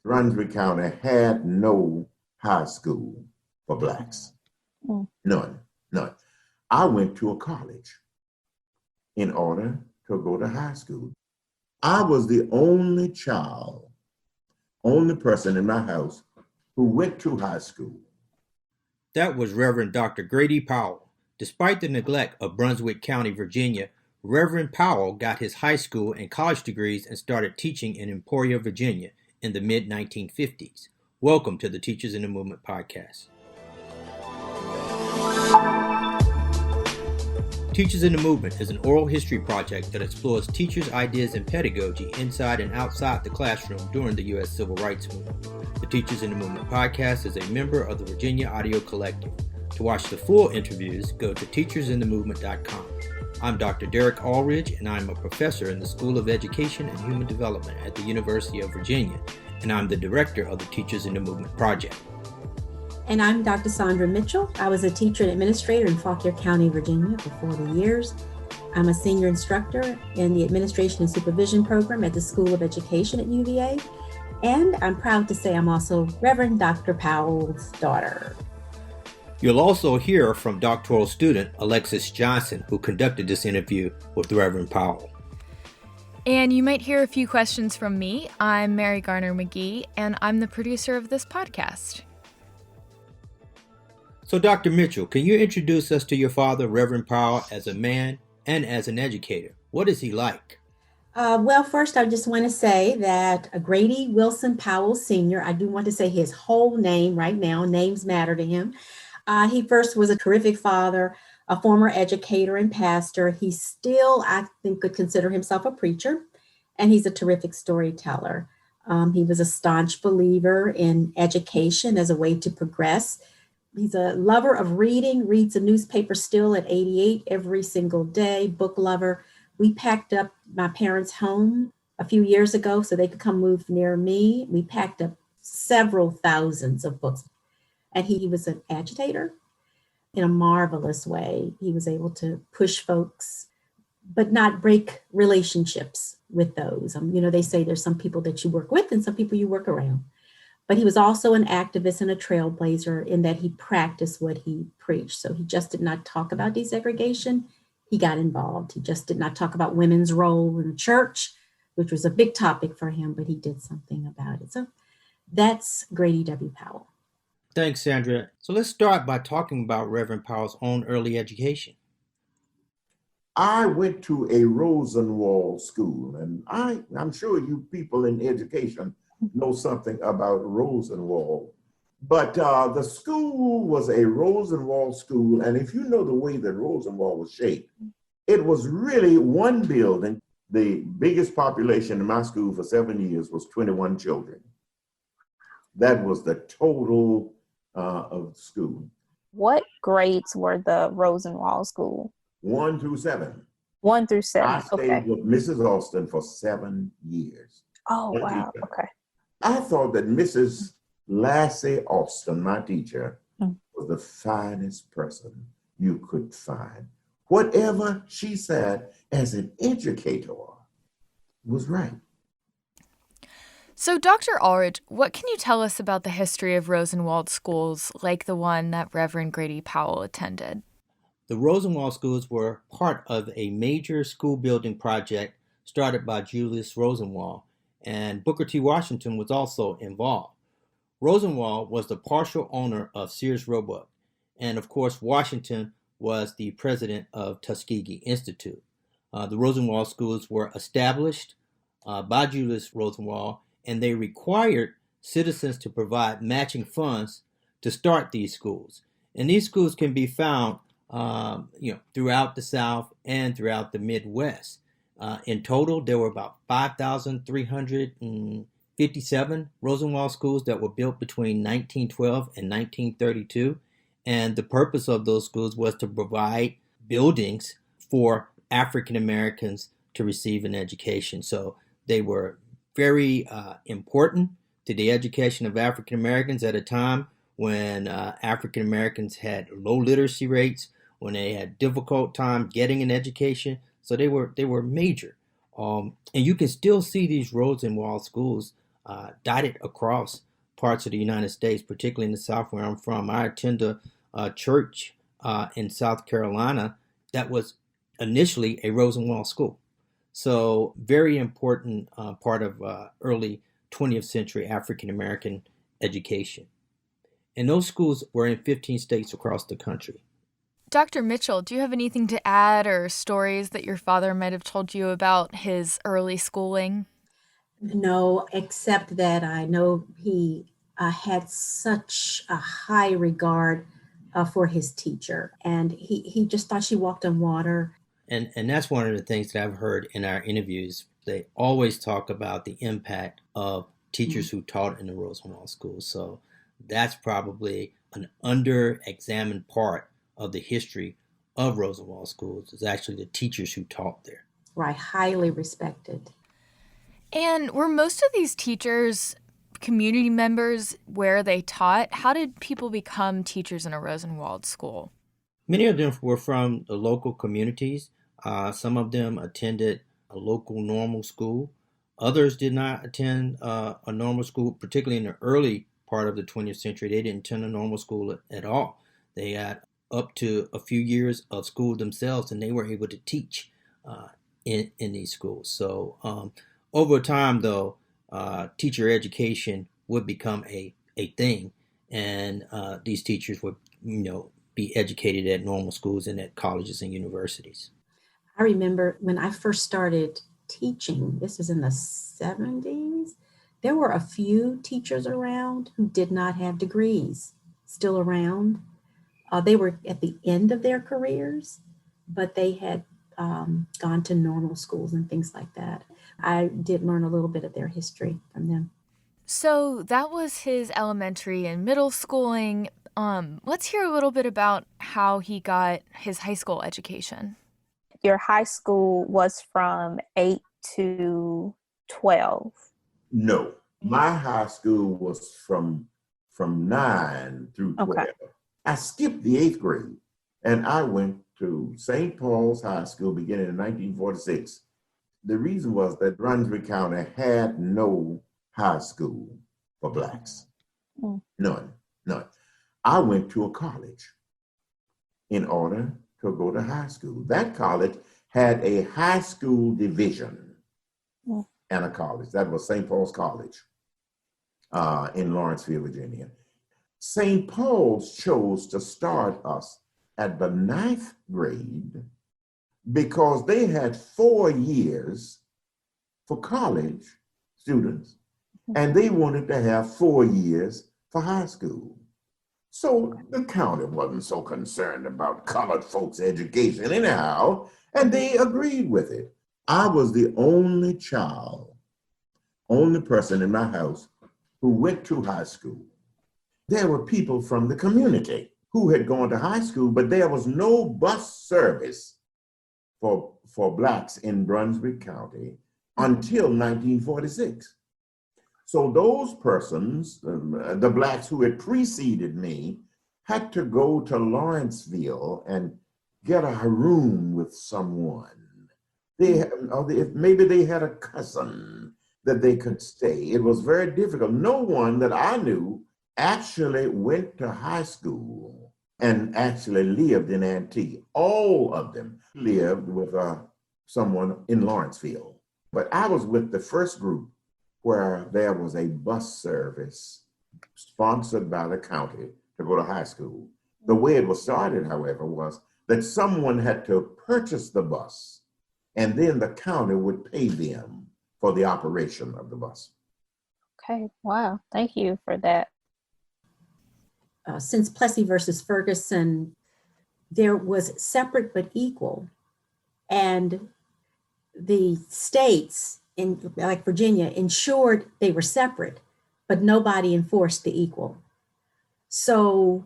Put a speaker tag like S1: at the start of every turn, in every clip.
S1: Brunswick County had no high school for blacks. None. I went to a college in order to go to high school. I was the only person in my house who went to high school.
S2: That was Reverend Dr. Grady Powell. Despite the neglect of Brunswick County, Virginia, Reverend Powell got his high school and college degrees and started teaching in Emporia, Virginia in the mid-1950s. Welcome to the Teachers in the Movement podcast. Teachers in the Movement is an oral history project that explores teachers' ideas and pedagogy inside and outside the classroom during the U.S. Civil Rights Movement. The Teachers in the Movement podcast is a member of the Virginia Audio Collective. To watch the full interviews, go to teachersinthemovement.com. I'm Dr. Derek Allridge, and I'm a professor in the School of Education and Human Development at the University of Virginia, and I'm the director of the Teachers in the Movement project.
S3: And I'm Dr. Sandra Mitchell. I was a teacher and administrator in Fauquier County, Virginia for 40 years. I'm a senior instructor in the Administration and Supervision program at the School of Education at UVA. And I'm proud to say I'm also Reverend Dr. Powell's daughter.
S2: You'll also hear from doctoral student Alexis Johnson, who conducted this interview with Reverend Powell.
S4: And you might hear a few questions from me. I'm Mary Garner McGee, and I'm the producer of this podcast.
S2: So, Dr. Mitchell, can you introduce us to your father, Reverend Powell, as a man and as an educator? What is he like?
S3: Well, first, I just want to say that Grady Wilson Powell Sr., I do want to say his whole name right now. Names matter to him. He first was a terrific father, a former educator and pastor. He still, I think, could consider himself a preacher, and he's a terrific storyteller. He was a staunch believer in education as a way to progress. He's a lover of reading, reads a newspaper still at 88 every single day, book lover. We packed up my parents' home a few years ago so they could come move near me. We packed up several thousands of books. And he was an agitator in a marvelous way. He was able to push folks, but not break relationships with those. They say there's some people that you work with and some people you work around. But he was also an activist and a trailblazer in that he practiced what he preached. So he just did not talk about desegregation. He got involved. He just did not talk about women's role in the church, which was a big topic for him, but he did something about it. So that's Grady W. Powell.
S2: Thanks, Sandra. So let's start by talking about Reverend Powell's own early education.
S1: I went to a Rosenwald school, and I'm sure you people in education know something about Rosenwald. But the school was a Rosenwald school, and if you know the way that Rosenwald was shaped, it was really one building. The biggest population in my school for 7 years was 21 children. That was the total of the school.
S5: What grades were the Rosenwald school?
S1: 1 through 7.
S5: 1 through 7.
S1: I stayed with Mrs. Austin for 7 years.
S5: Oh, wow.
S1: Teacher.
S5: Okay.
S1: I thought that Mrs. Lassie Austin, my teacher, was the finest person you could find. Whatever she said as an educator was right.
S4: So, Dr. Allridge, what can you tell us about the history of Rosenwald schools like the one that Reverend Grady Powell attended?
S2: The Rosenwald schools were part of a major school building project started by Julius Rosenwald, and Booker T. Washington was also involved. Rosenwald was the partial owner of Sears Roebuck, and of course, Washington was the president of Tuskegee Institute. The Rosenwald schools were established by Julius Rosenwald, and they required citizens to provide matching funds to start these schools. And these schools can be found, throughout the South and throughout the Midwest. In total, there were about 5,357 Rosenwald schools that were built between 1912 and 1932. And the purpose of those schools was to provide buildings for African Americans to receive an education. So they were very important to the education of African Americans at a time when African Americans had low literacy rates, when they had difficult time getting an education. So they were major. And you can still see these Rosenwald schools dotted across parts of the United States, particularly in the South where I'm from. I attend a church in South Carolina that was initially a Rosenwald school. So very important part of early 20th century African American education. And those schools were in 15 states across the country.
S4: Dr. Mitchell, do you have anything to add or stories that your father might have told you about his early schooling?
S3: No, except that I know he had such a high regard for his teacher, and he just thought she walked on water.
S2: And that's one of the things that I've heard in our interviews. They always talk about the impact of teachers who taught in the Rosenwald School. So that's probably an under-examined part of the history of Rosenwald schools, is actually the teachers who taught there.
S3: Right, highly respected.
S4: And were most of these teachers community members where they taught? How did people become teachers in a Rosenwald school?
S2: Many of them were from the local communities. Some of them attended a local normal school. Others did not attend a normal school, particularly in the early part of the 20th century. They didn't attend a normal school at all. They had up to a few years of school themselves, and they were able to teach in these schools. So over time, though, teacher education would become a thing, and these teachers would, be educated at normal schools and at colleges and universities.
S3: I remember when I first started teaching, this was in the 70s, there were a few teachers around who did not have degrees still around. They were at the end of their careers, but they had gone to normal schools and things like that. I did learn a little bit of their history from them.
S4: So that was his elementary and middle schooling. Let's hear a little bit about how he got his high school education.
S5: Your high school was from 8 to 12.
S1: No, my high school was from 9 through 12.
S5: Okay.
S1: I skipped the 8th grade and I went to St. Paul's High School beginning in 1946. The reason was that Brunswick County had no high school for Blacks. None. I went to a college in order to go to high school. That college had a high school division and a college. That was St. Paul's College in Lawrenceville, Virginia. St. Paul's chose to start us at the 9th grade because they had 4 years for college students, and they wanted to have 4 years for high school. So the county wasn't so concerned about colored folks' education anyhow, and they agreed with it. I was the only person in my house who went to high school. There were people from the community who had gone to high school, but there was no bus service for Blacks in Brunswick County until 1946. So those persons, the Blacks who had preceded me, had to go to Lawrenceville and get a room with someone. Maybe they had a cousin that they could stay. It was very difficult. No one that I knew actually went to high school and actually lived in Antioch. All of them lived with someone in Lawrenceville. But I was with the first group where there was a bus service sponsored by the county to go to high school. The way it was started, however, was that someone had to purchase the bus, and then the county would pay them for the operation of the bus.
S5: Okay, wow, thank you for that.
S3: Since Plessy versus Ferguson, there was separate but equal, and the states, like Virginia, ensured they were separate, but nobody enforced the equal. So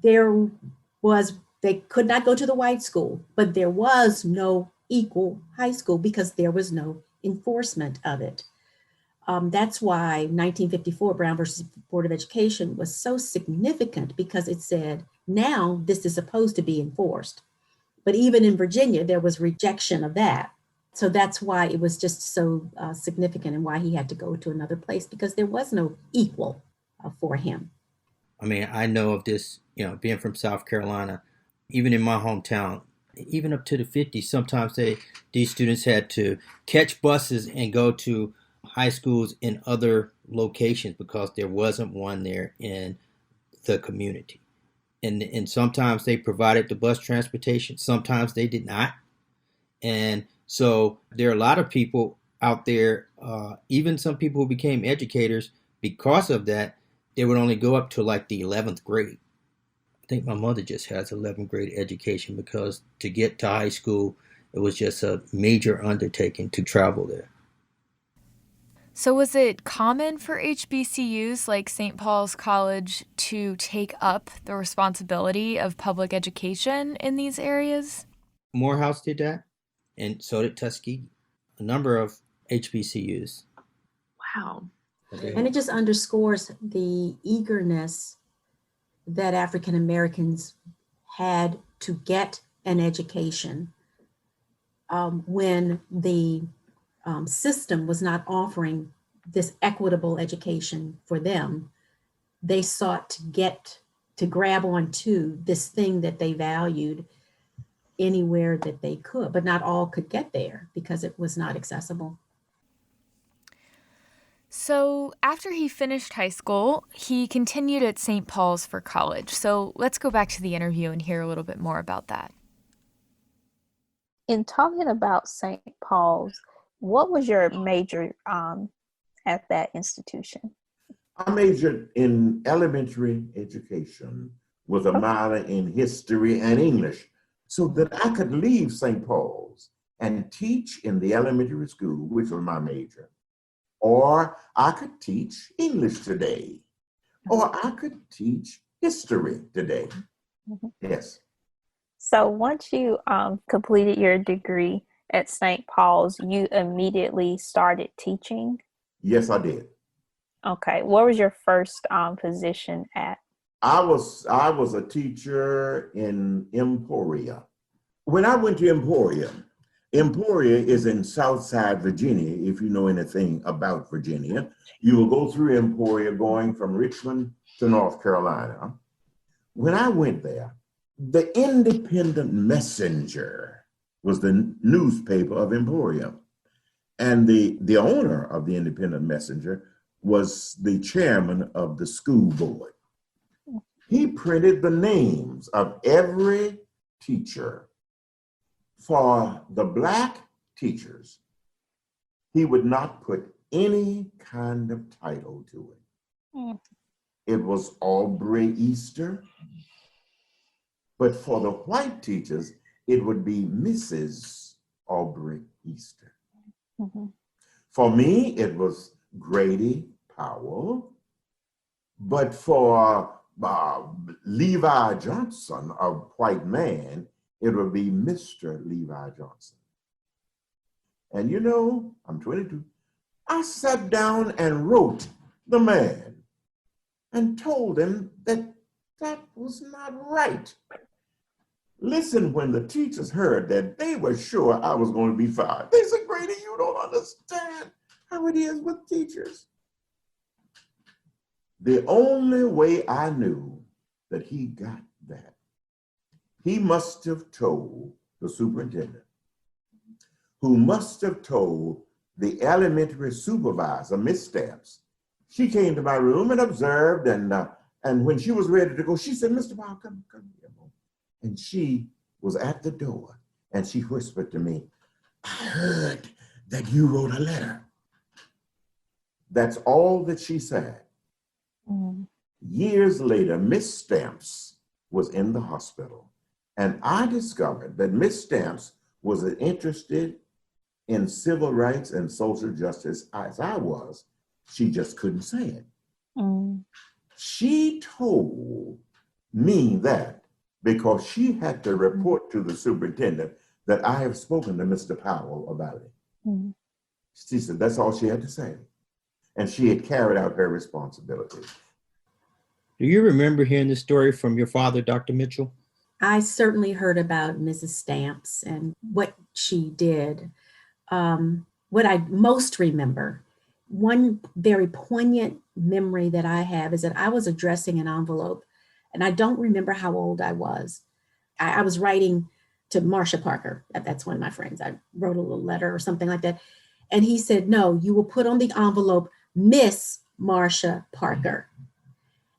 S3: they could not go to the white school, but there was no equal high school because there was no enforcement of it. That's why 1954 Brown versus Board of Education was so significant, because it said, now this is supposed to be enforced. But even in Virginia, there was rejection of that. So that's why it was just so significant and why he had to go to another place, because there was no equal for him.
S2: I mean, I know of this, being from South Carolina, even in my hometown, even up to the 50s, sometimes these students had to catch buses and go to high schools in other locations because there wasn't one there in the community. And sometimes they provided the bus transportation, sometimes they did not. And so there are a lot of people out there, even some people who became educators because of that. They would only go up to like the 11th grade. I think my mother just has 11th grade education because to get to high school, it was just a major undertaking to travel there.
S4: So was it common for HBCUs like St. Paul's College to take up the responsibility of public education in these areas?
S2: Morehouse did that, and so did Tuskegee. A number of HBCUs.
S3: Wow. And it just underscores the eagerness that African Americans had to get an education when the system was not offering this equitable education for them. They sought to grab onto this thing that they valued anywhere that they could, but not all could get there because it was not accessible.
S4: So after he finished high school, he continued at St. Paul's for college. So let's go back to the interview and hear a little bit more about that.
S5: In talking about St. Paul's, what was your major at that institution?
S1: I majored in elementary education with a minor in history and English so that I could leave St. Paul's and teach in the elementary school, which was my major. Or I could teach English today, or I could teach history today.
S5: Mm-hmm.
S1: Yes.
S5: So once you completed your degree at St. Paul's, you immediately started teaching?
S1: Yes, I did.
S5: Okay. What was your first position at?
S1: I was a teacher in Emporia. When I went to Emporia is in Southside Virginia. If you know anything about Virginia, you will go through Emporia going from Richmond to North Carolina. When I went there, the Independent Messenger was the newspaper of Emporia. And the owner of the Independent Messenger was the chairman of the school board. He printed the names of every teacher. For the Black teachers, he would not put any kind of title to it.
S5: Mm.
S1: It was Aubrey Easter. But for the white teachers, it would be Mrs. Aubrey Easter.
S5: Mm-hmm.
S1: For me, it was Grady Powell. But for Levi Johnson, a white man, it would be Mr. Levi Johnson. And you know, I'm 22. I sat down and wrote the man and told him that was not right. Listen, when the teachers heard that, they were sure I was going to be fired. They said, Grady, you don't understand how it is with teachers. The only way I knew that he got that, he must have told the superintendent, who must have told the elementary supervisor, Miss Stamps. She came to my room and observed, and when she was ready to go, she said, Mr. Powell, come here. And she was at the door, and she whispered to me, I heard that you wrote a letter. That's all that she said.
S5: Mm-hmm.
S1: Years later, Miss Stamps was in the hospital. And I discovered that Miss Stamps was as interested in civil rights and social justice as I was. She just couldn't say it.
S5: Mm.
S1: She told me that because she had to report to the superintendent that I have spoken to Mr. Powell about it.
S5: Mm.
S1: She said that's all she had to say. And she had carried out her responsibility.
S2: Do you remember hearing this story from your father, Dr. Mitchell?
S3: I certainly heard about Mrs. Stamps and what she did. what I most remember, one very poignant memory that I have is that I was addressing an envelope, and I don't remember how old I was. I was writing to Marcia Parker. That's one of my friends. I wrote a little letter or something like that. And he said, no, you will put on the envelope, Miss Marcia Parker.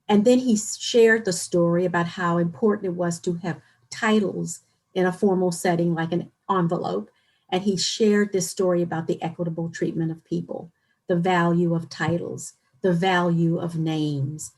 S3: And then he shared the story about how important it was to have titles in a formal setting like an envelope. And he shared this story about the equitable treatment of people, the value of titles, the value of names.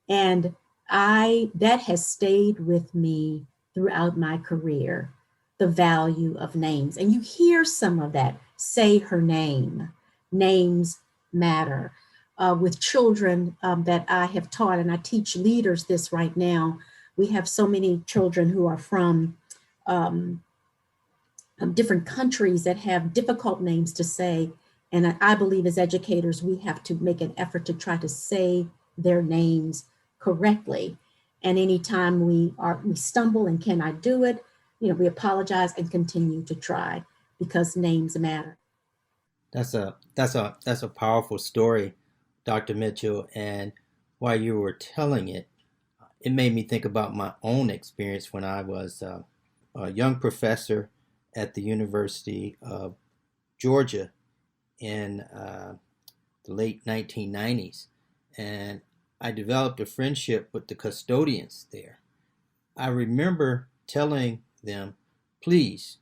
S3: And that has stayed with me throughout my career, the value of names. And you hear some of that, say her name, names matter. With children that I have taught, and I teach leaders this right now, we have so many children who are from different countries that have difficult names to say. And I believe as educators, we have to make an effort to try to say their names correctly. And anytime we stumble and cannot do it, we apologize and continue to try, because names matter.
S2: That's a powerful story, Dr. Mitchell. And while you were telling it, it made me think about my own experience when I was a young professor at the University of Georgia in the late 1990s. And I developed a friendship with the custodians there. I remember telling them, please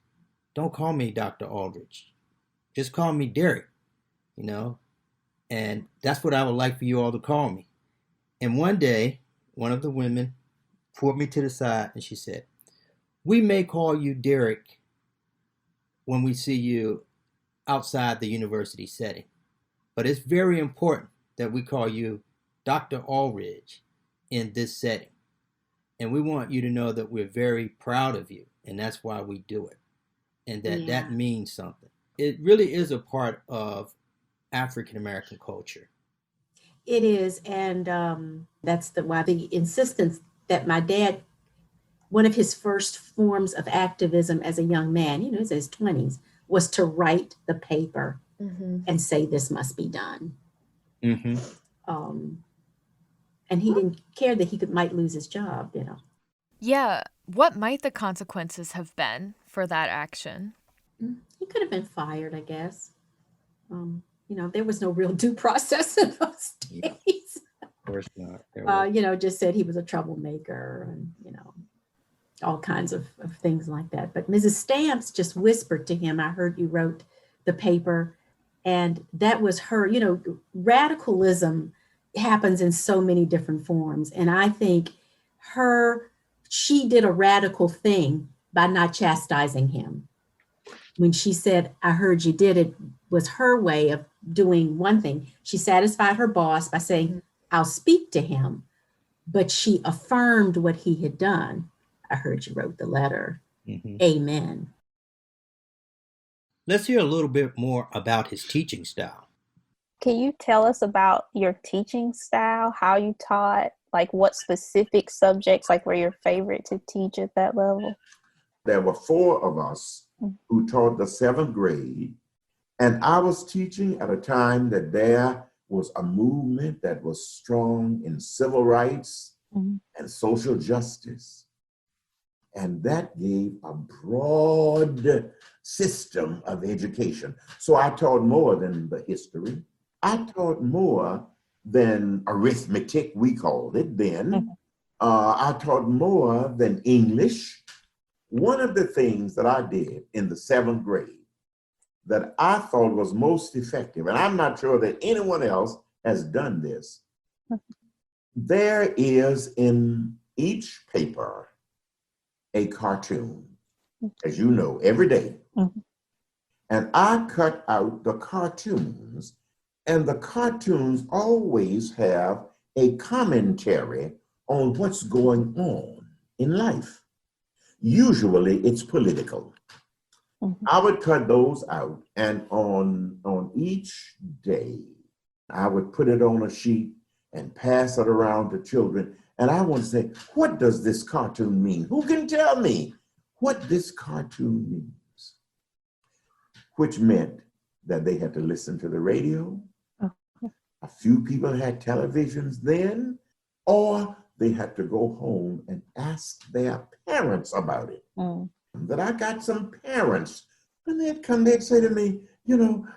S2: don't call me Dr. Aldridge. Just call me Derek, and that's what I would like for you all to call me. And one day, one of the women pulled me to the side and she said, we may call you Derek when we see you outside the university setting, but it's very important that we call you Dr. Aldridge in this setting. And we want you to know that we're very proud of you, and that's why we do it, and that means something. It really is a part of African American culture.
S3: It is, and that's why the insistence that my dad, one of his first forms of activism as a young man, he's in his 20s, was to write the paper and say this must be done.
S2: Mm-hmm.
S3: And he didn't care that might lose his job,
S4: Yeah. What might the consequences have been for that action?
S3: He could have been fired, I guess. There was no real due process in those days.
S2: Of course not.
S3: Just said he was a troublemaker and, all kinds of things like that. But Mrs. Stamps just whispered to him, I heard you wrote the paper. And that was her, radicalism happens in so many different forms. And I think she did a radical thing by not chastising him. When she said, I heard you did it, was her way of doing one thing. She satisfied her boss by saying, I'll speak to him. But she affirmed what he had done. I heard you wrote the letter. Mm-hmm. Amen.
S2: Let's hear a little bit more about his teaching style.
S5: Can you tell us about your teaching style, how you taught, like what specific subjects were your favorite to teach at that level?
S1: There were 4 of us who taught the 7th grade, and I was teaching at a time that there was a movement that was strong in civil rights and social justice. And that gave a broad system of education. So I taught more than the history. I taught more than arithmetic, we called it then. I taught more than English. One of the things that I did in the 7th grade that I thought was most effective, and I'm not sure that anyone else has done this, there is in each paper a cartoon, as you know, every day. And I cut out the cartoons, and the cartoons always have a commentary on what's going on in life. Usually it's political. I would cut those out, and on each day, I would put it on a sheet and pass it around to children. And I want to say, what does this cartoon mean? Who can tell me what this cartoon means? which meant that they had to listen to the radio. A few people had televisions then, or they had to go home and ask their parents about it. That I got some parents, and they'd say to me,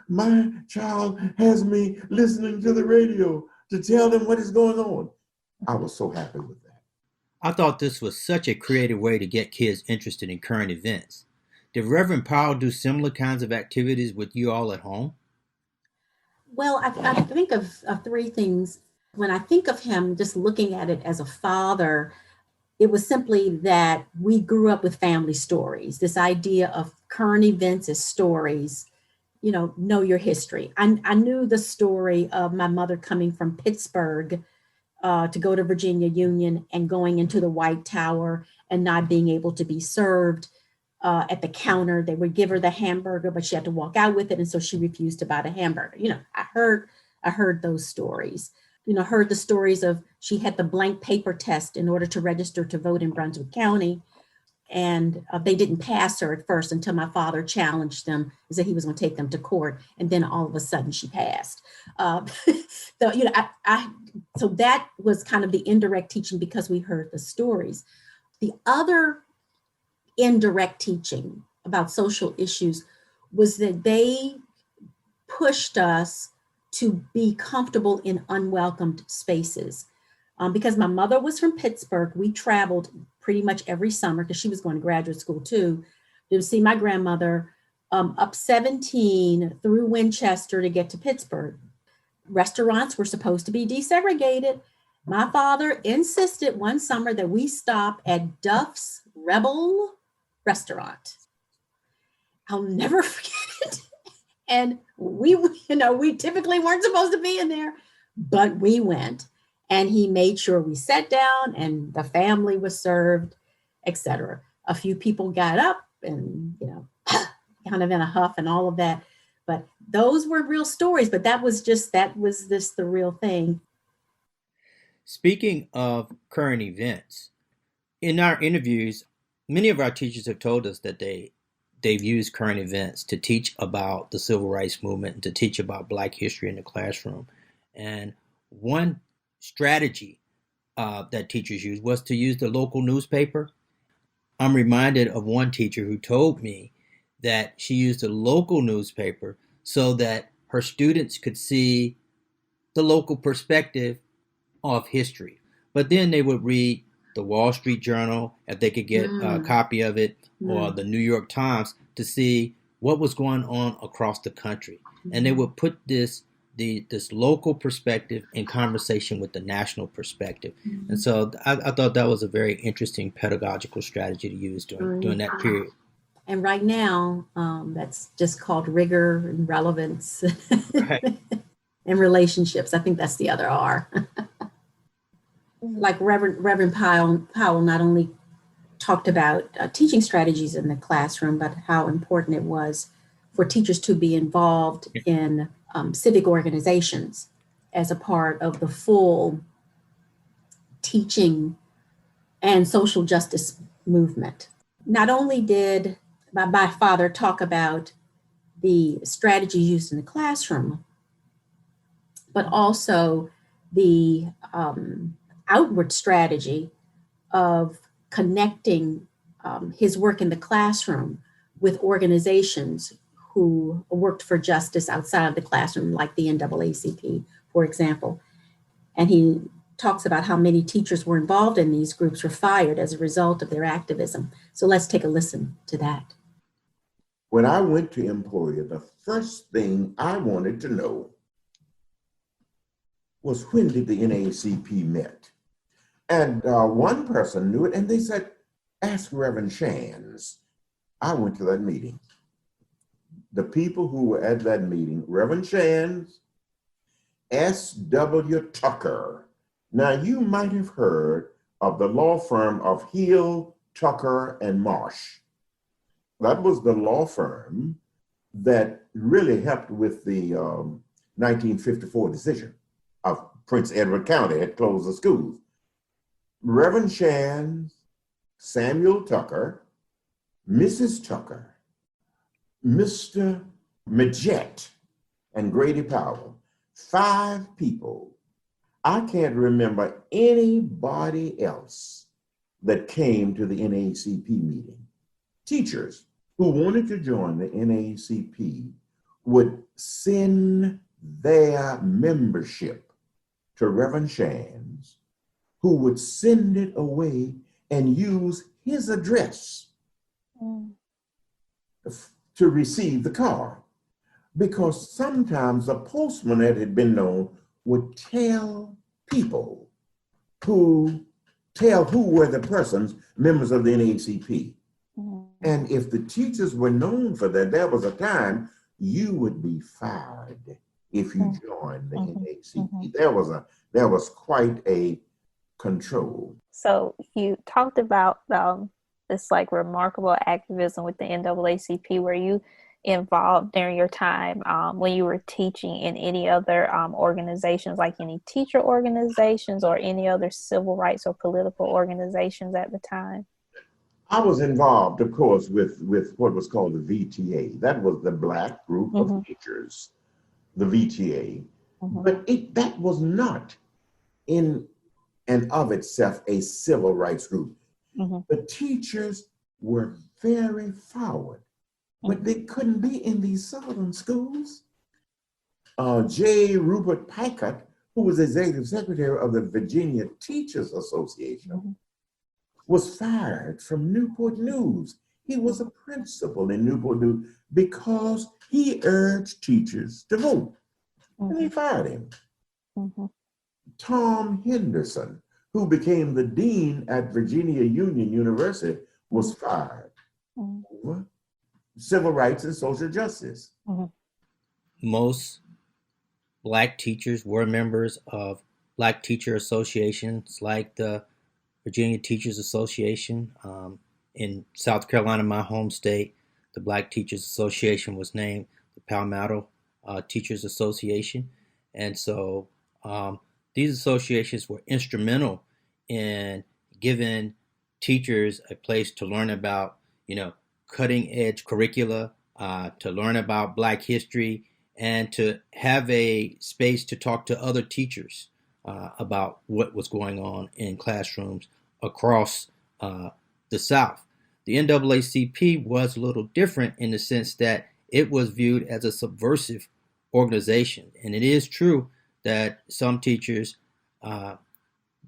S1: my child has me listening to the radio to tell them what is going on. I was so happy with that.
S2: I thought this was such a creative way to get kids interested in current events. Did Reverend Powell do similar kinds of activities with you all at home?
S3: Well, I think of three things. When I think of him, just looking at it as a father, it was simply that we grew up with family stories, this idea of current events as stories, know your history. I knew the story of my mother coming from Pittsburgh to go to Virginia Union and going into the White Tower and not being able to be served at the counter. They would give her the hamburger, but she had to walk out with it. And so she refused to buy the hamburger. I heard those stories, heard the stories of she had the blank paper test in order to register to vote in Brunswick County. And they didn't pass her at first until my father challenged them and said he was going to take them to court. And then all of a sudden she passed. So, so that was kind of the indirect teaching because we heard the stories. The other indirect teaching about social issues was that they pushed us to be comfortable in unwelcomed spaces. Because my mother was from Pittsburgh, we traveled pretty much every summer because she was going to graduate school too, to see my grandmother up 17 through Winchester to get to Pittsburgh. Restaurants were supposed to be desegregated. My father insisted one summer that we stop at Duff's Rebel Restaurant. I'll never forget it. And we typically weren't supposed to be in there, but we went. And he made sure we sat down and the family was served, etc. A few people got up and, kind of in a huff and all of that. But those were real stories. But that was the real thing.
S2: Speaking of current events, in our interviews, many of our teachers have told us that they've used current events to teach about the civil rights movement and to teach about Black history in the classroom. And one strategy that teachers used was to use the local newspaper. I'm reminded of one teacher who told me that she used a local newspaper so that her students could see the local perspective of history. But then they would read the Wall Street Journal, if they could get a copy of it, or the New York Times to see what was going on across the country. And they would put this local perspective in conversation with the national perspective. And so I thought that was a very interesting pedagogical strategy to use during that period.
S3: And right now, that's just called rigor and relevance
S2: Right.
S3: and relationships. I think that's the other R. Like Reverend Powell not only talked about teaching strategies in the classroom, but how important it was for teachers to be involved in civic organizations as a part of the full teaching and social justice movement. Not only did my father talk about the strategy used in the classroom, but also the outward strategy of connecting his work in the classroom with organizations who worked for justice outside of the classroom, like the NAACP, for example. And he talks about how many teachers were involved in these groups were fired as a result of their activism. So let's take a listen to that.
S1: When I went to Emporia, the first thing I wanted to know was when did the NAACP met? And one person knew it, and they said, ask Reverend Shands. I went to that meeting. The people who were at that meeting, Reverend Shands, S.W. Tucker. Now, you might have heard of the law firm of Hill, Tucker, and Marsh. That was the law firm that really helped with the 1954 decision of Prince Edward County had closed the schools. Reverend Shands, Samuel Tucker, Mrs. Tucker, Mr. Midget, and Grady Powell. 5 people. I can't remember anybody else that came to the NAACP meeting. Teachers who wanted to join the NAACP would send their membership to Reverend Shands, who would send it away and use his address to receive the card. Because sometimes the postman that had been known would tell people who were the persons, members of the NAACP. And if the teachers were known for that, there was a time you would be fired if you joined the NAACP. There was quite a control.
S5: So you talked about this like remarkable activism with the NAACP. Were you involved during your time when you were teaching in any other organizations, like any teacher organizations or any other civil rights or political organizations at the time?
S1: I was involved, of course, with what was called the VTA. That was the Black group of teachers, the VTA. But that was not in and of itself a civil rights group. The teachers were very forward, but they couldn't be in these southern schools. J. Rupert Picott, who was executive secretary of the Virginia Teachers Association, was fired from Newport News. He was a principal in Newport News because he urged teachers to vote, and they fired him. Tom Henderson, who became the dean at Virginia Union University, was fired over civil rights and social justice.
S2: Most Black teachers were members of Black teacher associations like the Virginia Teachers Association. In South Carolina, my home state, the Black Teachers Association was named the Palmetto Teachers Association. And so these associations were instrumental in giving teachers a place to learn about, cutting edge curricula, to learn about Black history, and to have a space to talk to other teachers about what was going on in classrooms across the South. The NAACP was a little different in the sense that it was viewed as a subversive organization. And it is true that some teachers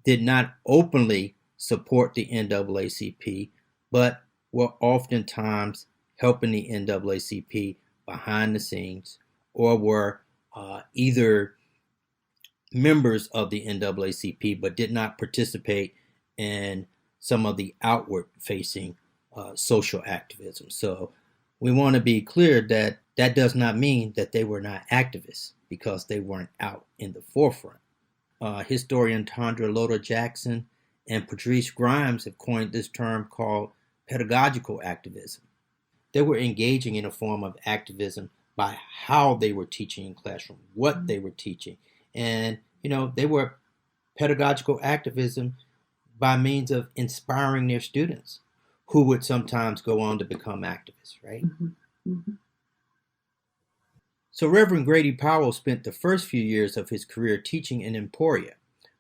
S2: did not openly support the NAACP, but were oftentimes helping the NAACP behind the scenes, or were either members of the NAACP but did not participate in some of the outward-facing social activism. So we want to be clear that that does not mean that they were not activists because they weren't out in the forefront. Historian Tondra Loder Jackson and Patrice Grimes have coined this term called pedagogical activism. They were engaging in a form of activism by how they were teaching in classroom, what they were teaching. And, they were pedagogical activism by means of inspiring their students, who would sometimes go on to become activists, right? So Reverend Grady Powell spent the first few years of his career teaching in Emporia,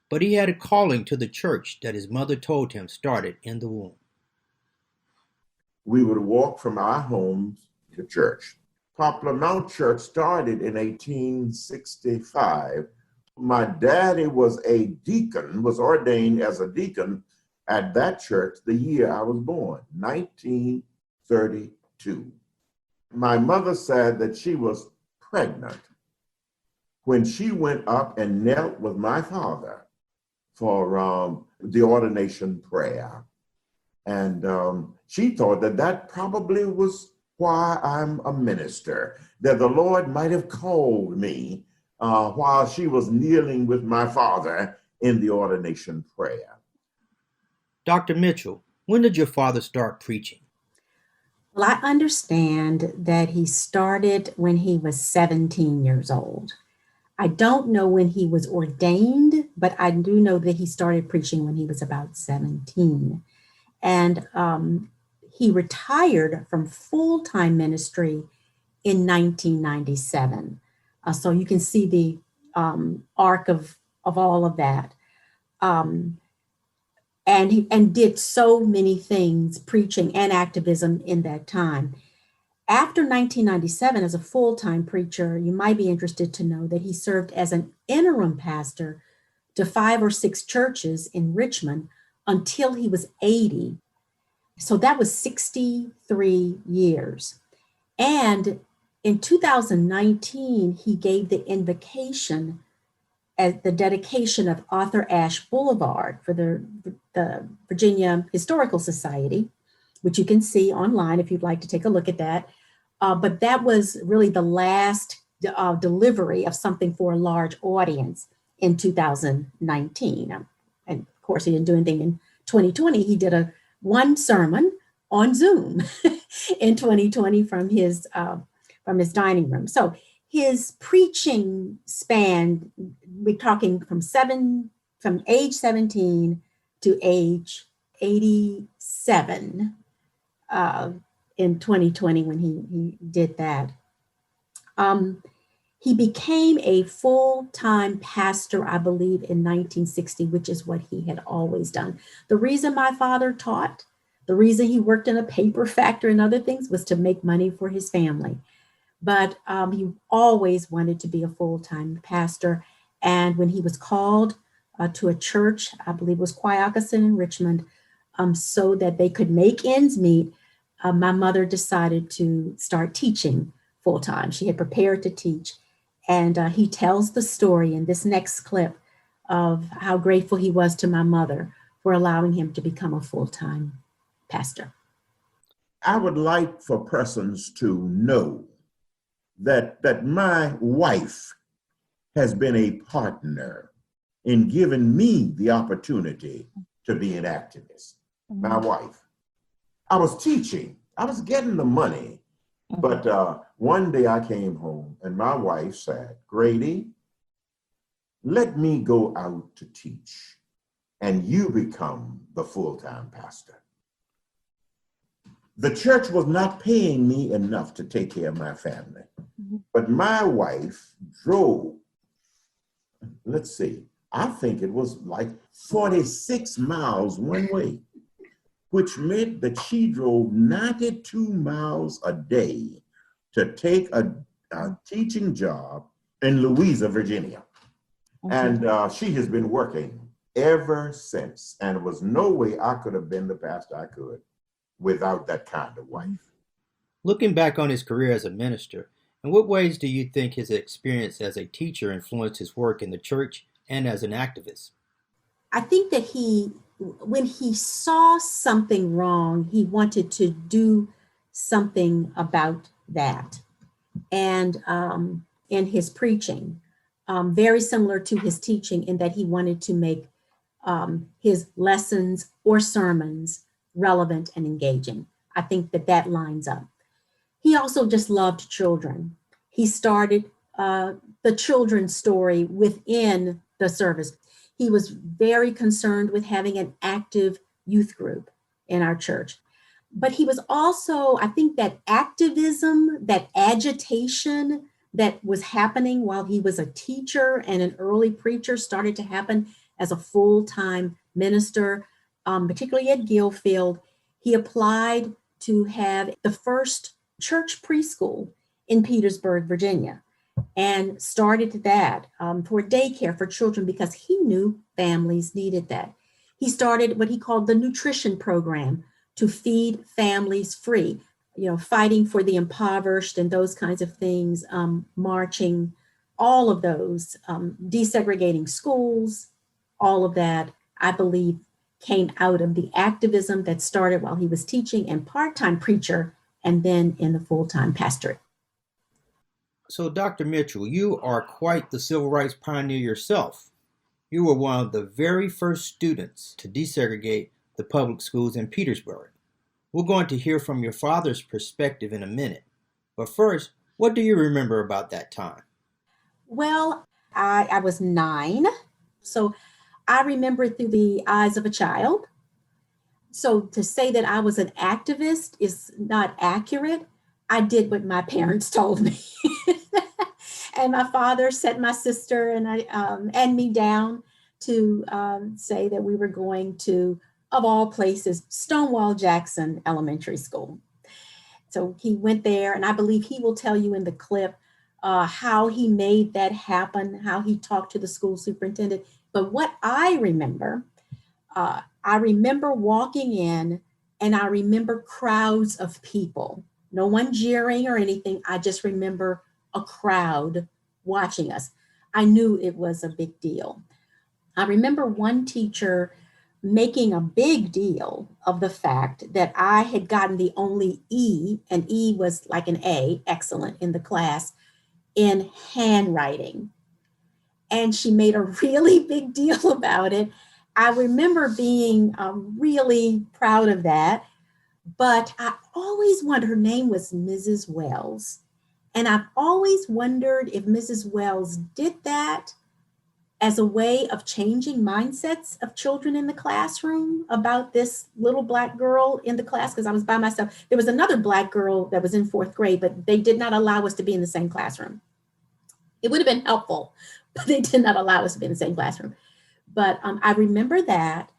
S2: but he had a calling to the church that his mother told him started in the womb.
S1: We would walk from our homes to church. Poplar Mount Church started in 1865. My daddy was was ordained as a deacon at that church the year I was born, 1932. My mother said that she was pregnant when she went up and knelt with my father for the ordination prayer. And she thought that probably was why I'm a minister, that the Lord might have called me while she was kneeling with my father in the ordination prayer.
S2: Dr. Mitchell, when did your father start preaching?
S3: Well, I understand that he started when he was 17 years old. I don't know when he was ordained, but I do know that he started preaching when he was about 17. And he retired from full-time ministry in 1997. So you can see the arc of all of that. And he did so many things, preaching and activism in that time. After 1997, as a full-time preacher, you might be interested to know that he served as an interim pastor to 5 or 6 churches in Richmond until he was 80. So that was 63 years. And in 2019, he gave the invocation at the dedication of Arthur Ashe Boulevard for the Virginia Historical Society, which you can see online if you'd like to take a look at that. But that was really the last delivery of something for a large audience in 2019. And of course, he didn't do anything in 2020. He did one sermon on Zoom in 2020 from his dining room. So his preaching spanned, we're talking from age 17 to age 87 in 2020 when he did that. He became a full-time pastor, I believe, in 1960, which is what he had always done. The reason my father taught, the reason he worked in a paper factory and other things was to make money for his family. But he always wanted to be a full-time pastor. And when he was called to a church, I believe it was Quioccasin in Richmond, so that they could make ends meet, my mother decided to start teaching full-time. She had prepared to teach. And he tells the story in this next clip of how grateful he was to my mother for allowing him to become a full-time pastor.
S1: I would like for persons to know that my wife has been a partner in giving me the opportunity to be an activist. My wife. I was teaching. I was getting the money. But one day I came home and my wife said, Grady, let me go out to teach and you become the full-time pastor. The church was not paying me enough to take care of my family. But my wife drove, let's see, I think it was like 46 miles one way, which meant that she drove 92 miles a day to take a teaching job in Louisa, Virginia. And she has been working ever since. And there was no way I could have been the pastor I could without that kind of wife.
S2: Looking back on his career as a minister, in what ways do you think his experience as a teacher influenced his work in the church and as an activist?
S3: I think that when he saw something wrong, he wanted to do something about that. And in his preaching, very similar to his teaching in that he wanted to make his lessons or sermons relevant and engaging. I think that lines up. He also just loved children. He started the children's story within the service. He was very concerned with having an active youth group in our church. But he was also, I think that activism, that agitation that was happening while he was a teacher and an early preacher started to happen as a full-time minister, particularly at Gilfield. He applied to have the first church preschool in Petersburg, Virginia, and started that for daycare for children because he knew families needed that. He started what he called the nutrition program to feed families free, fighting for the impoverished and those kinds of things, marching, all of those, desegregating schools, all of that, I believe, came out of the activism that started while he was teaching and part-time preacher and then in the full-time pastorate.
S2: So, Dr. Mitchell, you are quite the civil rights pioneer yourself. You were one of the very first students to desegregate the public schools in Petersburg. We're going to hear from your father's perspective in a minute. But first, what do you remember about that time?
S3: Well, I was 9, so I remember it through the eyes of a child. So to say that I was an activist is not accurate. I did what my parents told me. And my father sent my sister and me down to say that we were going to, of all places, Stonewall Jackson Elementary School. So he went there, and I believe he will tell you in the clip how he made that happen, how he talked to the school superintendent. But what I remember walking in, and I remember crowds of people, no one jeering or anything. I just remember a crowd watching us. I knew it was a big deal. I remember one teacher making a big deal of the fact that I had gotten the only E, and E was like an A, excellent, in the class, in handwriting. And she made a really big deal about it. I remember being really proud of that, but I always wondered, her name was Mrs. Wells. And I've always wondered if Mrs. Wells did that as a way of changing mindsets of children in the classroom about this little Black girl in the class, because I was by myself. There was another Black girl that was in 4th grade, but they did not allow us to be in the same classroom. It would have been helpful, but they did not allow us to be in the same classroom. But I remember that.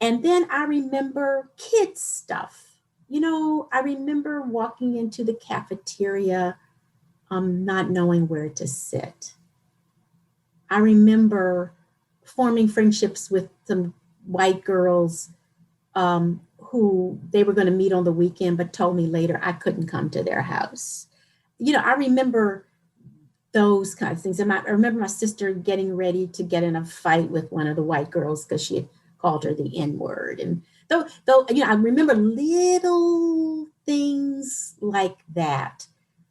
S3: And then I remember kids stuff. I remember walking into the cafeteria, not knowing where to sit. I remember forming friendships with some white girls who they were going to meet on the weekend, but told me later I couldn't come to their house. I remember those kinds of things. And I remember my sister getting ready to get in a fight with one of the white girls because she had called her the N-word. And though I remember little things like that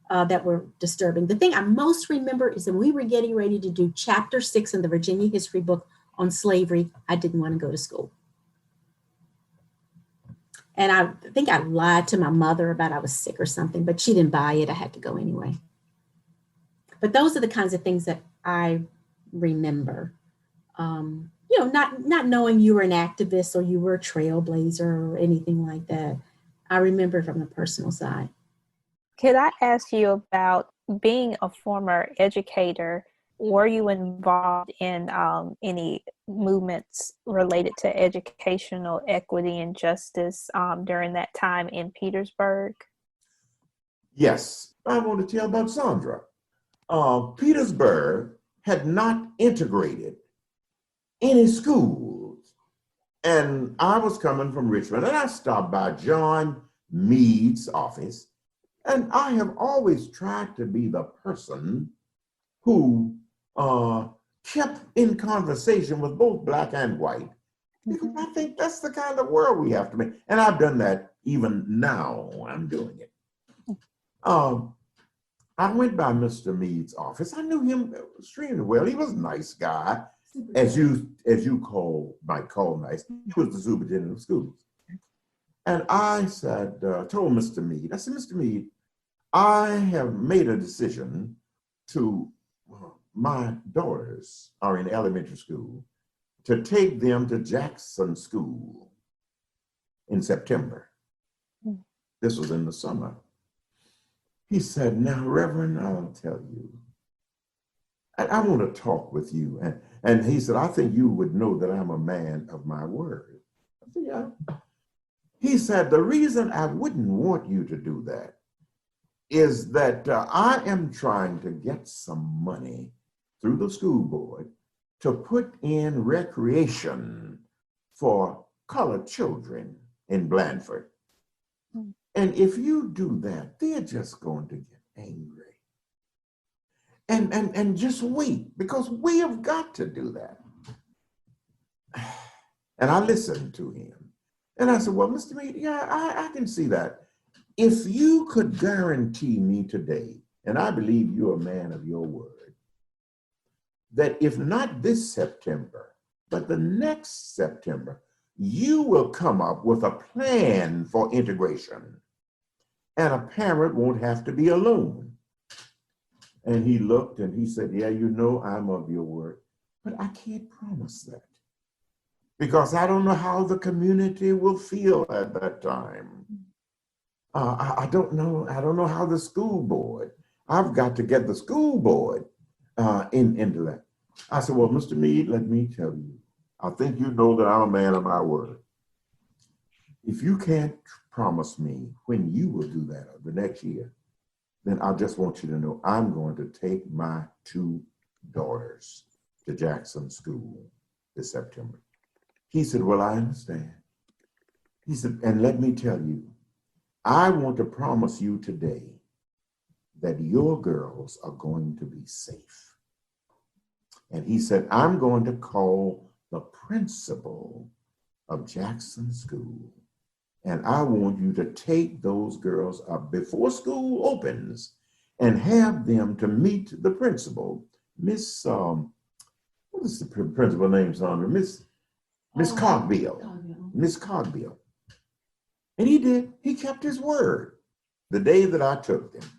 S3: that were disturbing. The thing I most remember is that we were getting ready to do chapter 6 in the Virginia history book on slavery. I didn't want to go to school. And I think I lied to my mother about I was sick or something, but she didn't buy it. I had to go anyway. But those are the kinds of things that I remember. Not knowing you were an activist or you were a trailblazer or anything like that. I remember from the personal side.
S5: Could I ask you about being a former educator? Were you involved in any movements related to educational equity and justice during that time in Petersburg?
S1: Yes, I want to tell about Sandra. Petersburg had not integrated any schools. And I was coming from Richmond, and I stopped by John Meade's office. And I have always tried to be the person who kept in conversation with both Black and white, because I think that's the kind of world we have to make. And I've done that even now. I'm doing it. I went by Mr. Meade's office. I knew him extremely well. He was a nice guy, as you might call nice. He was the superintendent of schools. And I said, told Mr. Meade, I said, Mr. Meade, I have made a decision to, my daughters are in elementary school, to take them to Jackson School in September. This was in the summer. He said, now, Reverend, I'll tell you, I want to talk with you. And he said, I think you would know that I'm a man of my word. I said, yeah. He said, the reason I wouldn't want you to do that is that I am trying to get some money through the school board to put in recreation for colored children in Blandford. And if you do that, they're just going to get angry. And just wait, because we have got to do that. And I listened to him. And I said, well, Mr. Meade, yeah, I can see that. If you could guarantee me today, and I believe you're a man of your word, that if not this September, but the next September, you will come up with a plan for integration, and a parent won't have to be alone. And he looked and he said, yeah, you know, I'm of your word, but I can't promise that, because I don't know how the community will feel at that time. I don't know. I don't know how the school board. I've got to get the school board into that. I said, well, Mr. Meade, let me tell you. I think you know that I'm a man of my word. If you can't promise me when you will do that or the next year, then I just want you to know I'm going to take my two daughters to Jackson School this September. He said, well, I understand. He said, and let me tell you, I want to promise you today that your girls are going to be safe. And he said, I'm going to call the principal of Jackson School, and I want you to take those girls up before school opens and have them to meet the principal, Miss, what is the principal name, Sandra? Miss Cogbill. Miss Cogbill. And he did. He kept his word. The day that I took them,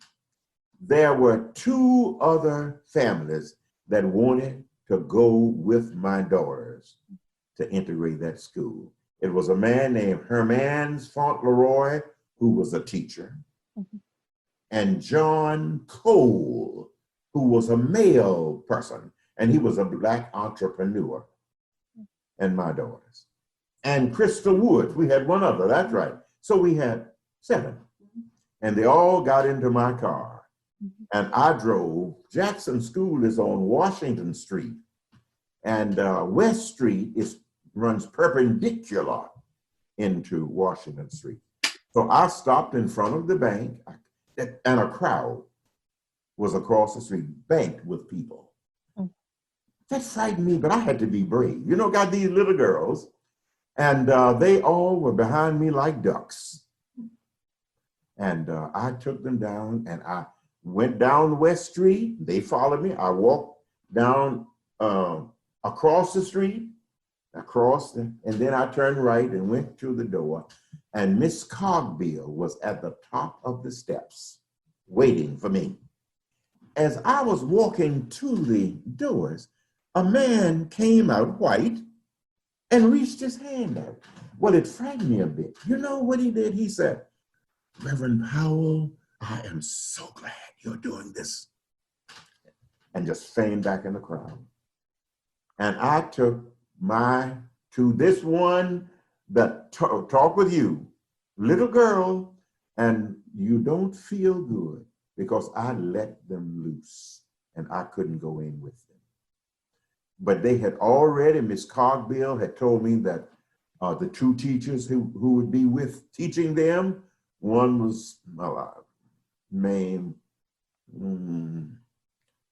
S1: there were two other families that wanted to go with my daughters to integrate that school. It was a man named Hermans Fauntleroy, who was a teacher, and John Cole, who was a male person, and he was a Black entrepreneur, and my daughters. And Crystal Woods, we had one other, that's right. So we had 7. And they all got into my car. And I drove. Jackson School is on Washington Street. And West Street runs perpendicular into Washington Street. So I stopped in front of the bank, and a crowd was across the street, banked with people. That frightened me, but I had to be brave. You know, got these little girls, and they all were behind me like ducks. And I took them down, and I went down West Street. They followed me. I walked down across the street, and then I turned right and went to the door. And Miss Cogbill was at the top of the steps waiting for me. As I was walking to the doors, a man came out white and reached his hand out. Well, it frightened me a bit. You know what he did? He said, Reverend Powell, I am so glad you're doing this. And just feigned back in the crowd. And I took to this one that talk with you, little girl, and you don't feel good because I let them loose and I couldn't go in with them. But they had already, Miss Cogbill had told me that the 2 teachers who would be with teaching them, one was named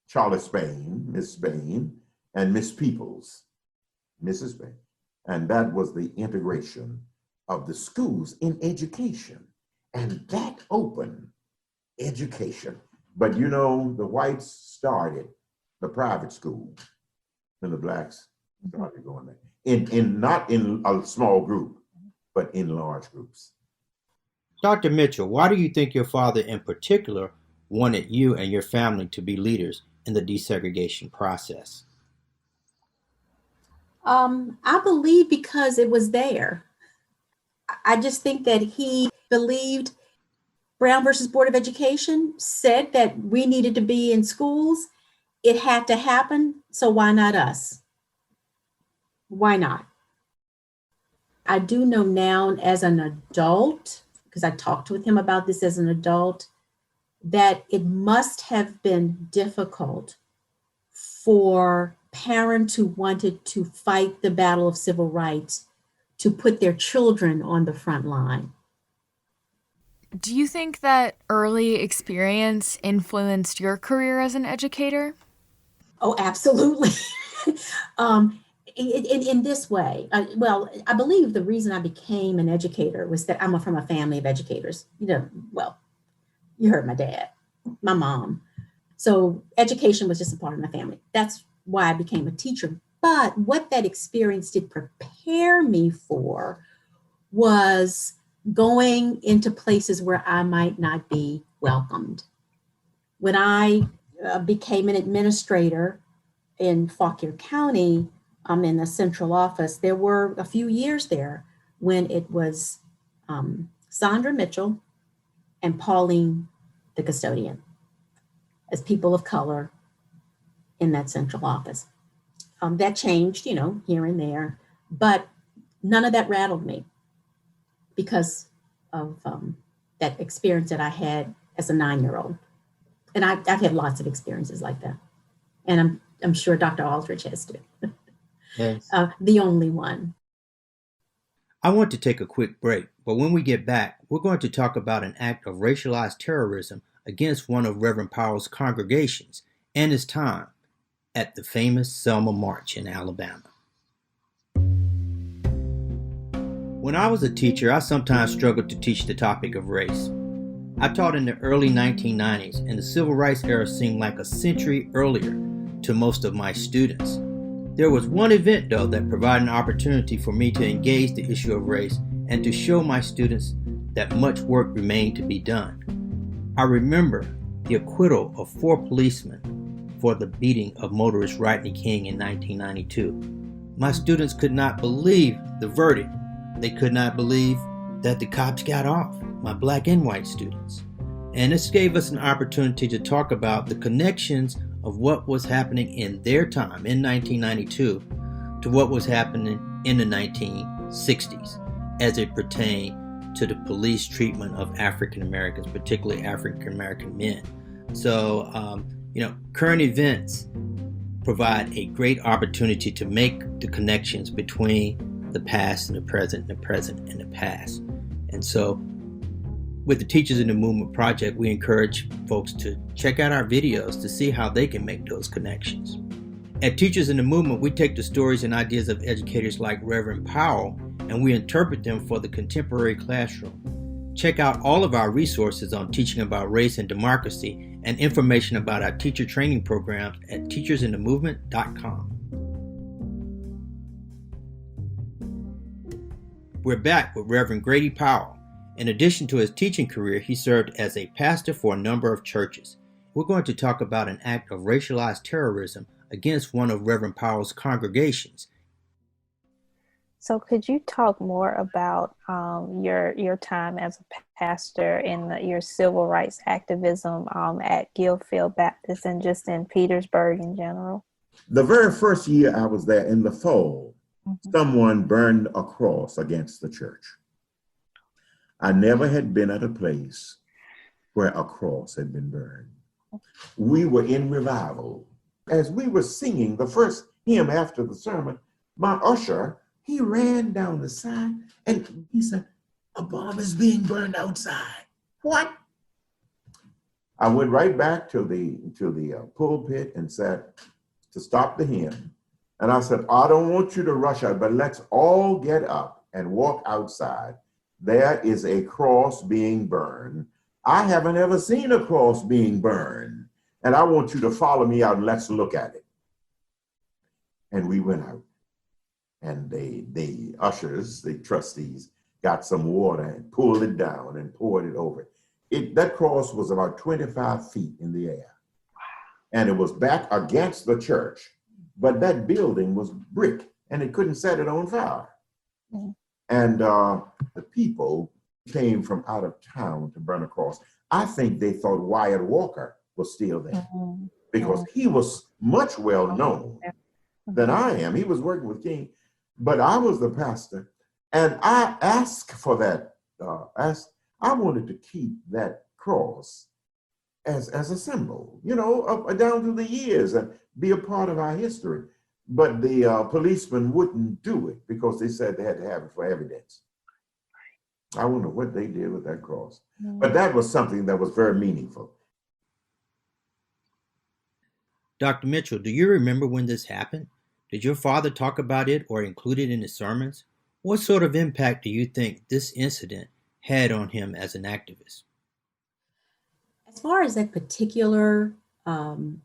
S1: Charlie Spain, Miss Spain, and Miss Peoples, Mrs. Spain. And that was the integration of the schools in education. And that opened education. But you know, the whites started the private school and the blacks started going there. Not in a small group, but in large groups.
S2: Dr. Mitchell, why do you think your father in particular wanted you and your family to be leaders in the desegregation process?
S3: I believe because it was there. I just think that he believed Brown versus Board of Education said that we needed to be in schools. It had to happen, so why not us? Why not? I do know now as an adult, because I talked with him about this as an adult, that it must have been difficult for parents who wanted to fight the battle of civil rights to put their children on the front line.
S4: Do you think that early experience influenced your career as an educator?
S3: Oh, absolutely. In this way, I believe the reason I became an educator was that I'm from a family of educators. You heard my dad, my mom. So education was just a part of my family. That's why I became a teacher. But what that experience did prepare me for was going into places where I might not be welcomed. When I became an administrator in Fauquier County, in the central office, there were a few years there when it was Sandra Mitchell, and Pauline, the custodian, as people of color in that central office. That changed, here and there, but none of that rattled me because of that experience that I had as a 9-year-old. And I've had lots of experiences like that. And I'm sure Dr. Aldrich has too.
S2: Yes.
S3: The only one.
S2: I want to take a quick break, but when we get back, we're going to talk about an act of racialized terrorism against one of Reverend Powell's congregations and his time at the famous Selma March in Alabama. When I was a teacher, I sometimes struggled to teach the topic of race. I taught in the early 1990s, and the Civil Rights era seemed like a century earlier to most of my students. There was one event, though, that provided an opportunity for me to engage the issue of race and to show my students that much work remained to be done. I remember the acquittal of 4 policemen for the beating of motorist Rodney King in 1992. My students could not believe the verdict. They could not believe that the cops got off, my black and white students. And this gave us an opportunity to talk about the connections of what was happening in their time in 1992 to what was happening in the 1960s as it pertained to the police treatment of African Americans, particularly African American men. So, current events provide a great opportunity to make the connections between the past and the present, and the present and the past. And so with the Teachers in the Movement Project, we encourage folks to check out our videos to see how they can make those connections. At Teachers in the Movement, we take the stories and ideas of educators like Reverend Powell and we interpret them for the contemporary classroom. Check out all of our resources on teaching about race and democracy and information about our teacher training programs at teachersinthemovement.com. We're back with Reverend Grady Powell. In addition to his teaching career, he served as a pastor for a number of churches. We're going to talk about an act of racialized terrorism against one of Reverend Powell's congregations.
S5: So could you talk more about your time as a pastor and your civil rights activism at Gilfield Baptist and just in Petersburg in general?
S1: The very first year I was there in the fall, someone burned a cross against the church. I never had been at a place where a cross had been burned. We were in revival. As we were singing the first hymn after the sermon, my usher, he ran down the side and he said, "A bomb is being burned outside." What? I went right back to the pulpit and said to stop the hymn. And I said, "I don't want you to rush out, but let's all get up and walk outside. There is a cross being burned. I haven't ever seen a cross being burned. And I want you to follow me out and let's look at it." And we went out. And the ushers, the trustees, got some water and pulled it down and poured it over it. That cross was about 25 feet in the air. And it was back against the church. But that building was brick and it couldn't set it on fire. Mm-hmm. And the people came from out of town to burn a cross. I think they thought Wyatt Walker was still there because he was much well known than I am. He was working with King, but I was the pastor. And I asked for that. I wanted to keep that cross as a symbol, up down through the years and be a part of our history. But the policemen wouldn't do it because they said they had to have it for evidence. I wonder what they did with that cross. But that was something that was very meaningful.
S2: Dr. Mitchell, do you remember when this happened? Did your father talk about it or include it in his sermons? What sort of impact do you think this incident had on him as an activist?
S3: As far as that particular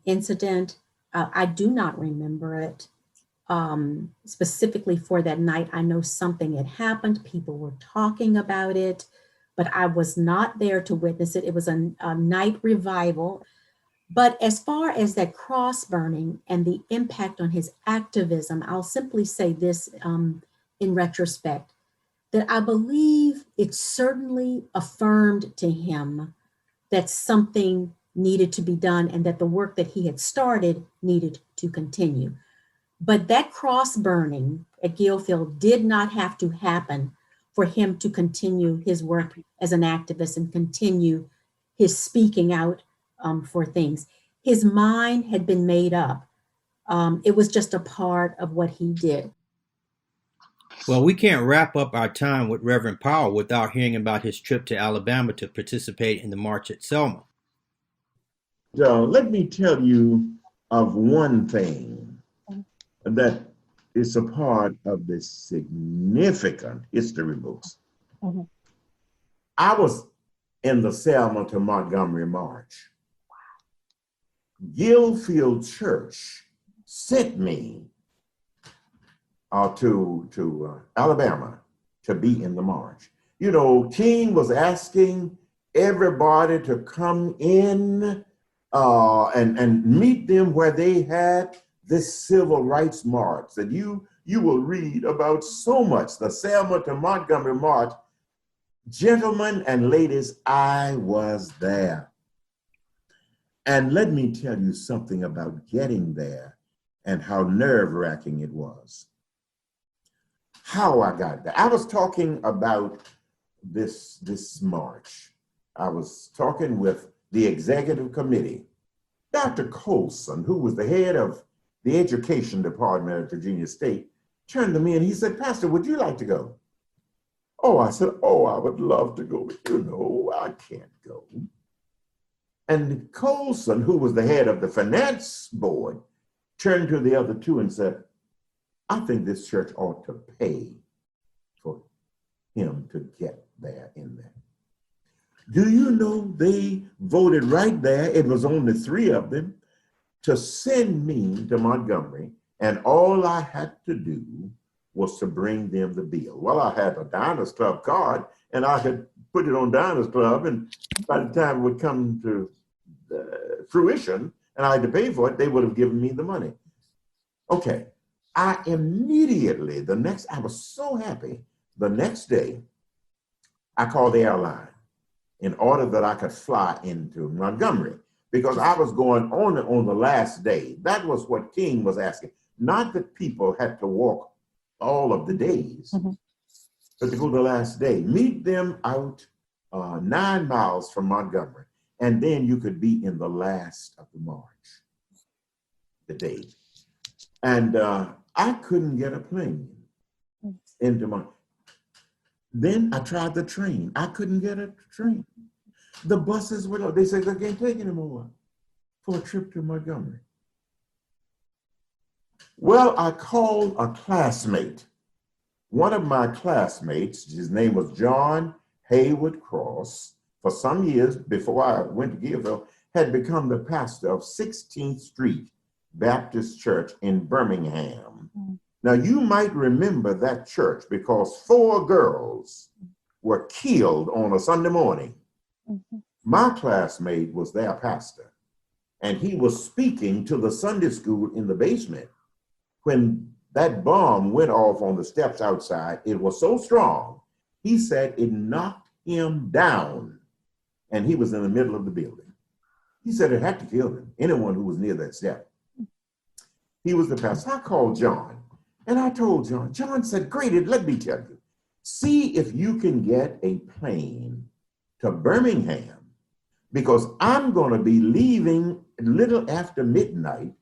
S3: incident, I do not remember it specifically for that night. I know something had happened. People were talking about it, but I was not there to witness it. It was a night revival. But as far as that cross burning and the impact on his activism, I'll simply say this in retrospect, that I believe it certainly affirmed to him that something needed to be done and that the work that he had started needed to continue. But that cross burning at Gilfield did not have to happen for him to continue his work as an activist and continue his speaking out for things. His mind had been made up. It was just a part of what he did.
S2: Well, we can't wrap up our time with Reverend Powell without hearing about his trip to Alabama to participate in the march at Selma.
S1: So let me tell you of one thing that is a part of the significant history books.
S5: Mm-hmm.
S1: I was in the Selma to Montgomery March. Gilfield Church sent me to Alabama to be in the march. You know, King was asking everybody to come in and meet them where they had this civil rights march that you will read about so much, the Selma to Montgomery March. Gentlemen and ladies, I was there. And let me tell you something about getting there and how nerve-wracking it was. How I got there. I was talking about this march. I was talking with the executive committee. Dr. Colson, who was the head of the education department at Virginia State, turned to me and he said, "Pastor, would you like to go?" Oh, I said, "Oh, I would love to go, but you know, I can't go." And Colson, who was the head of the finance board, turned to the other two and said, "I think this church ought to pay for him to get there in there." Do you know they voted right there, it was only 3 of them, to send me to Montgomery, and all I had to do was to bring them the bill. Well, I had a Diners Club card, and I could put it on Diners Club, and by the time it would come to fruition, and I had to pay for it, they would have given me the money. Okay, I immediately, I was so happy, the next day, I called the airline in order that I could fly into Montgomery, because I was going on the last day. That was what King was asking. Not that people had to walk all of the days, but to go the last day. Meet them out 9 miles from Montgomery, and then you could be in the last of the march, the day. And I couldn't get a plane into Montgomery. Then I tried the train. I couldn't get a train. The buses were, they said they can't take anymore for a trip to Montgomery. Well, I called a classmate. One of my classmates, his name was John Haywood Cross, for some years before I went to Gilfield, had become the pastor of 16th Street Baptist Church in Birmingham. Now, you might remember that church because 4 girls were killed on a Sunday morning. My classmate was their pastor, and he was speaking to the Sunday school in the basement when that bomb went off on the steps outside. It was so strong, he said it knocked him down, and he was in the middle of the building. He said it had to kill him, anyone who was near that step. He was the pastor. I called John. And I told John. John said, "Grady, let me tell you, see if you can get a plane to Birmingham, because I'm going to be leaving a little after midnight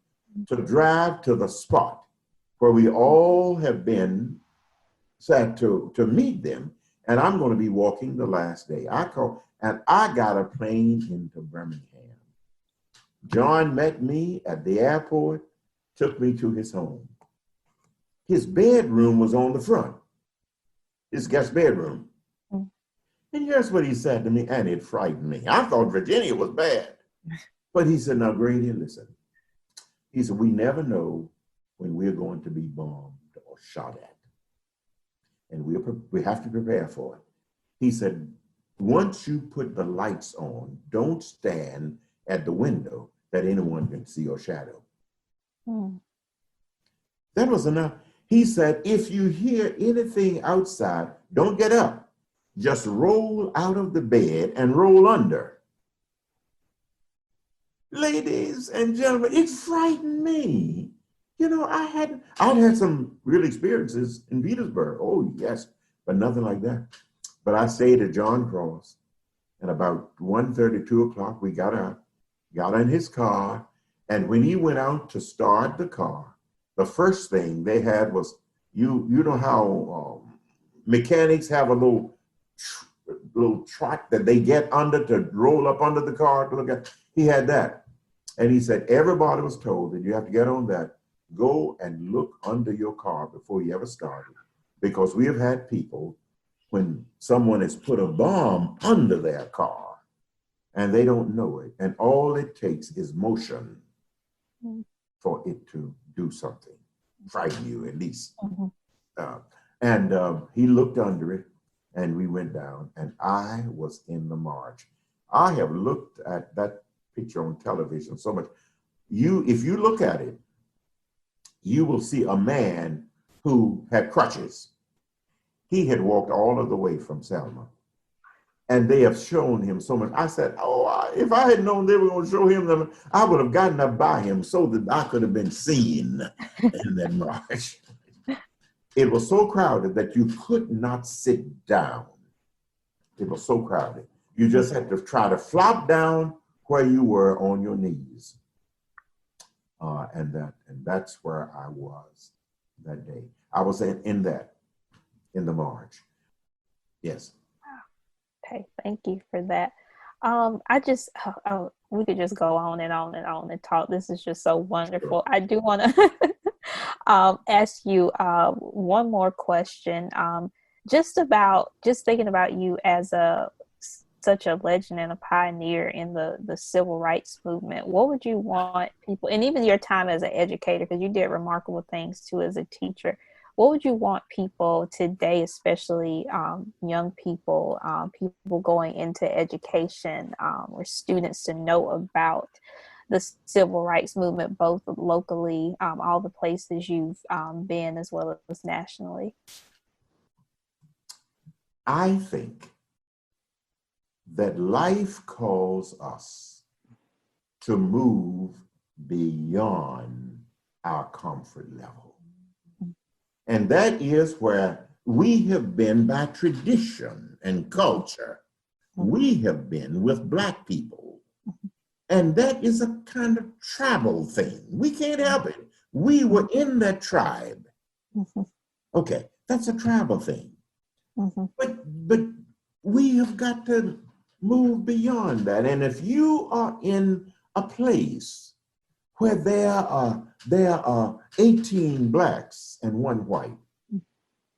S1: to drive to the spot where we all have been set to meet them, and I'm going to be walking the last day." I called, and I got a plane into Birmingham. John met me at the airport, took me to his home. His bedroom was on the front, his guest bedroom. And here's what he said to me, and it frightened me. I thought Virginia was bad. But he said, "Now, Grady, listen." He said, "We never know when we're going to be bombed or shot at. And we have to prepare for it." He said, "Once you put the lights on, don't stand at the window that anyone can see your shadow." That was enough. He said, "If you hear anything outside, don't get up. just roll out of the bed and roll under. Ladies and gentlemen, it frightened me. You know, I'd had some real experiences in Petersburg. Oh, yes, but nothing like that. But I stayed at John Cross, and about 1:30, 2 o'clock, we got in his car, and when he went out to start the car, the first thing they had was, you know how mechanics have a little track that they get under to roll up under the car to look at. He had that. And he said, everybody was told that you have to get on that. Go and look under your car before you ever started. Because we have had people, when someone has put a bomb under their car and they don't know it, and all it takes is motion for it to do something, frighten you at least. He looked under it, and we went down, and I was in the march. I have looked at that picture on television so much. If you look at it, you will see a man who had crutches. He had walked all of the way from Selma, and they have shown him so much. I said, if I had known they were going to show him them, I would have gotten up by him so that I could have been seen in that march. It was so crowded that you could not sit down. It was so crowded. You just had to try to flop down where you were on your knees. And that's where I was that day. I was in the march. Yes.
S5: Okay, thank you for that. We could just go on and on and on and talk. This is just so wonderful. Sure. I do want to ask you one more question. Just thinking about you as such a legend and a pioneer in the civil rights movement. What would you want people, and even your time as an educator, because you did remarkable things too as a teacher, what would you want people today, especially young people, people going into education, or students, to know about the civil rights movement, both locally, all the places you've been, as well as nationally?
S1: I think that life calls us to move beyond our comfort level. And that is where we have been by tradition and culture. We have been with Black people. And that is a kind of tribal thing. We can't help it. We were in that tribe. Okay, that's a tribal thing. But we have got to move beyond that. And if you are in a place where there are 18 Blacks and 1 white,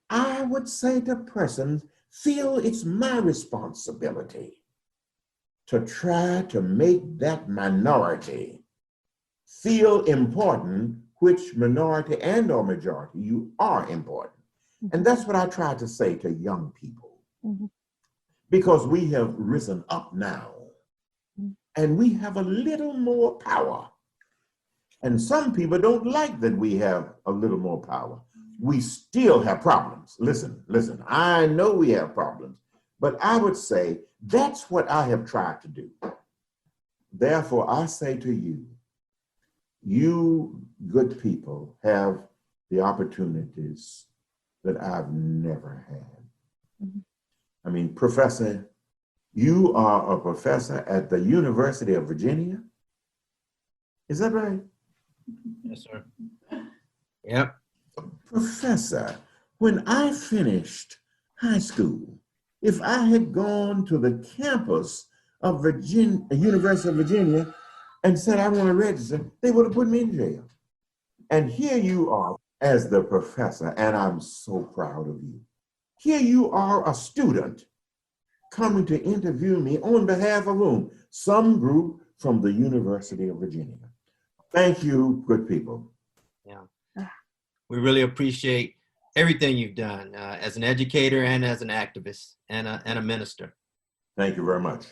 S1: I would say to persons, feel it's my responsibility to try to make that minority feel important, which minority and or majority, you are important. And that's what I try to say to young people. Because we have risen up now, and we have a little more power. And some people don't like that we have a little more power. We still have problems. Listen, I know we have problems, but I would say that's what I have tried to do. Therefore, I say to you, you good people have the opportunities that I've never had. I mean, Professor, you are a professor at the University of Virginia. Is that right?
S2: Yes, sir. Yep.
S1: Professor, when I finished high school, if I had gone to the campus of University of Virginia and said, I want to register, they would have put me in jail. And here you are as the professor, and I'm so proud of you. Here you are, a student, coming to interview me on behalf of whom? Some group from the University of Virginia. Thank you, good people.
S2: Yeah. We really appreciate everything you've done as an educator and as an activist and a minister.
S1: Thank you very much.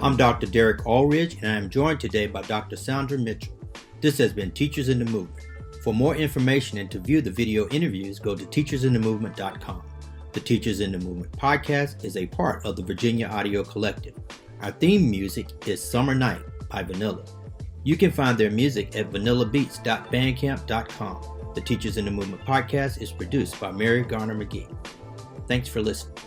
S2: I'm Dr. Derek Allridge, and I'm joined today by Dr. Sandra Mitchell. This has been Teachers in the Movement. For more information and to view the video interviews, go to teachersinthemovement.com. The Teachers in the Movement podcast is a part of the Virginia Audio Collective. Our theme music is Summer Night by Vanilla. You can find their music at vanillabeats.bandcamp.com. The Teachers in the Movement podcast is produced by Mary Garner McGee. Thanks for listening.